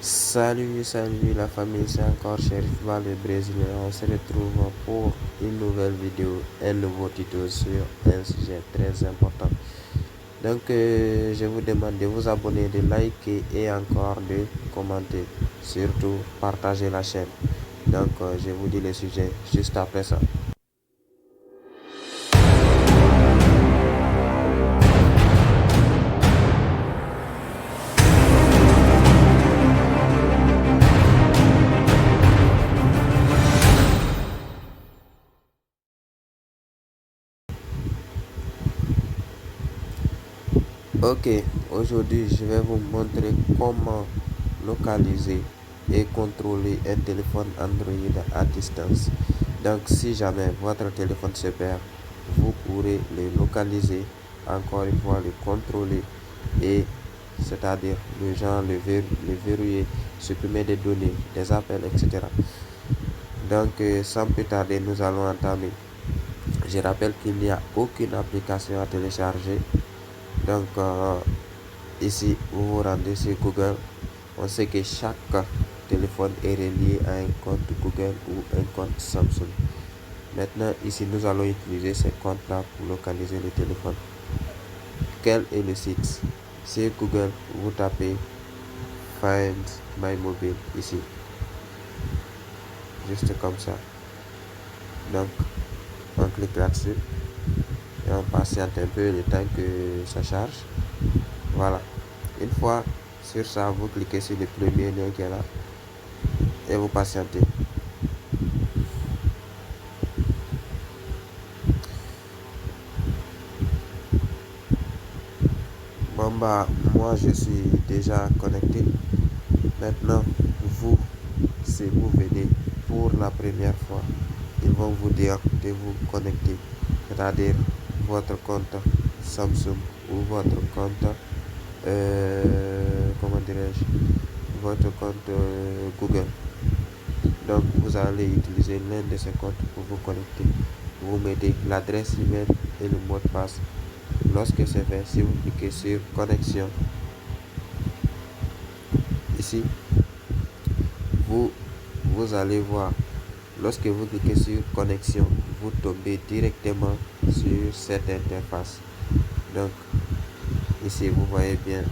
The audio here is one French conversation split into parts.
Salut la famille, c'est encore Chérif Ba le Brésilien. On se retrouve pour une nouvelle vidéo, un nouveau tuto sur un sujet très important. Donc, je vous demande de vous abonner, de liker et encore de commenter. Surtout, partager la chaîne. Donc, je vous dis le sujet juste après ça. Ok, aujourd'hui je vais vous montrer comment localiser et contrôler un téléphone Android à distance. Donc si jamais votre téléphone se perd, vous pourrez le localiser, encore une fois le contrôler et c'est-à-dire le verrouiller, supprimer des données, des appels, etc. Donc sans plus tarder, nous allons entamer. Je rappelle qu'il n'y a aucune application à télécharger. Donc ici, vous vous rendez sur Google. On sait que chaque téléphone est relié à un compte Google ou un compte Samsung. Maintenant, ici, nous allons utiliser ces comptes-là pour localiser le téléphone. Quel est le site? Sur Google, vous tapez Find My Mobile ici. Juste comme ça. Donc, on clique là-dessus. Et on patiente un peu le temps que ça charge. Voilà. Une fois sur ça, vous cliquez sur le premier lien qui est là et vous patientez. Bon bah, moi je suis déjà connecté. Maintenant, vous, si vous venez pour la première fois, ils vont vous dire de vous connecter, c'est-à-dire votre compte Samsung ou votre compte, comment dirais-je, votre compte Google. Donc vous allez utiliser l'un de ces comptes pour vous connecter. Vous mettez l'adresse email et le mot de passe. Lorsque c'est fait, si vous cliquez sur connexion, ici, vous allez voir, lorsque vous cliquez sur connexion, vous tombez directement sur cette interface. Donc, ici, vous voyez bien,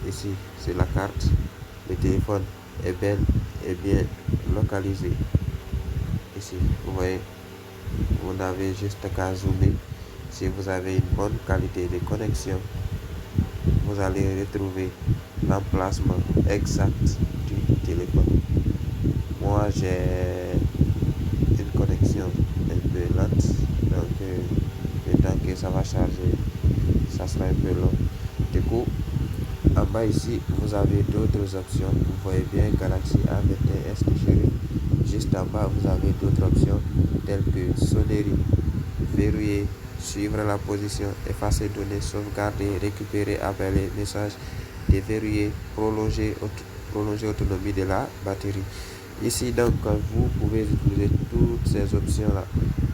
ici, c'est la carte. Le téléphone est bel et bien localisé. Ici, vous voyez, vous n'avez juste qu'à zoomer. Si vous avez une bonne qualité de connexion, vous allez retrouver l'emplacement exact du téléphone. Moi, j'ai une connexion un peu lente, donc le temps que ça va charger, ça sera un peu long. Du coup, en bas ici, vous avez d'autres options. Vous voyez bien Galaxy A21s de chérie. Juste en bas, vous avez d'autres options telles que sonnerie, verrouiller, suivre la position, effacer données, sauvegarder, récupérer, appeler, message, déverrouiller, prolonger l'autonomie de la batterie. Ici donc vous pouvez utiliser toutes ces options là.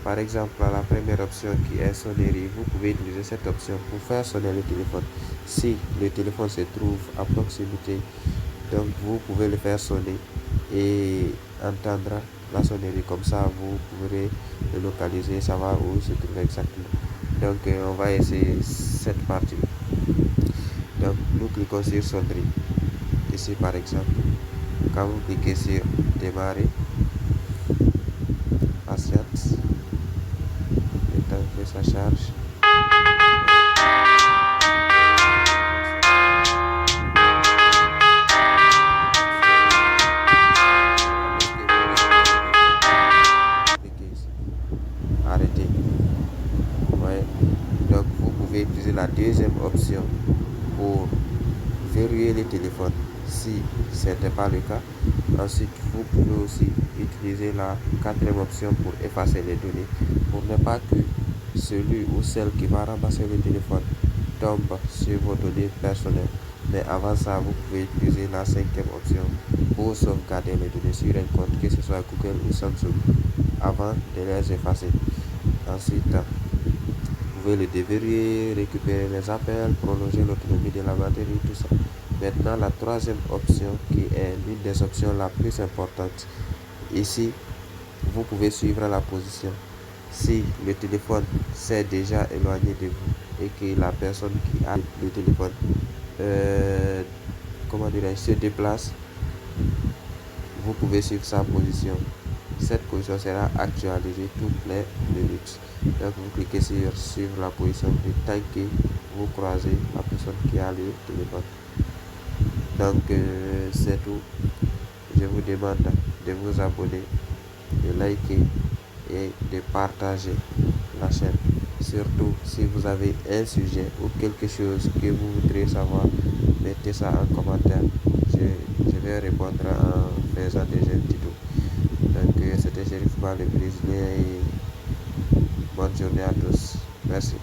Par exemple, la première option qui est sonnerie, vous pouvez utiliser cette option pour faire sonner le téléphone. Si le téléphone se trouve à proximité, donc vous pouvez le faire sonner et entendre la sonnerie. Comme ça, vous pourrez le localiser, savoir où se trouve exactement. Donc, on va essayer cette partie. Donc, nous cliquons sur sonnerie. Ici, par exemple, quand vous cliquez sur démarrer, patiente, le temps que ça charge. Arrêtez. Ouais. Donc vous pouvez utiliser la deuxième option pour verrouiller le téléphone si ce n'était pas le cas. Ensuite, vous pouvez aussi utiliser la quatrième option pour effacer les données, pour ne pas que celui ou celle qui va ramasser le téléphone tombe sur vos données personnelles. Mais avant ça, vous pouvez utiliser la cinquième option pour sauvegarder les données sur un compte, que ce soit Google ou Samsung, avant de les effacer. Ensuite, vous pouvez le déverrouiller, récupérer les appels, prolonger l'autonomie de la batterie, tout ça. Maintenant, la troisième option qui est l'une des options la plus importante. Ici, vous pouvez suivre la position. Si le téléphone s'est déjà éloigné de vous et que la personne qui a le téléphone se déplace, vous pouvez suivre sa position. Cette position sera actualisée toutes les minutes. Donc vous cliquez sur suivre la position tant que vous croisez la personne qui a le téléphone. Donc c'est tout. Je vous demande de vous abonner, de liker et de partager la chaîne. Surtout si vous avez un sujet ou quelque chose que vous voudrez savoir, mettez ça en commentaire. Je vais répondre en faisant des tutos. Donc c'était Chérif Ba le Brésilien et bonne journée à tous. Merci.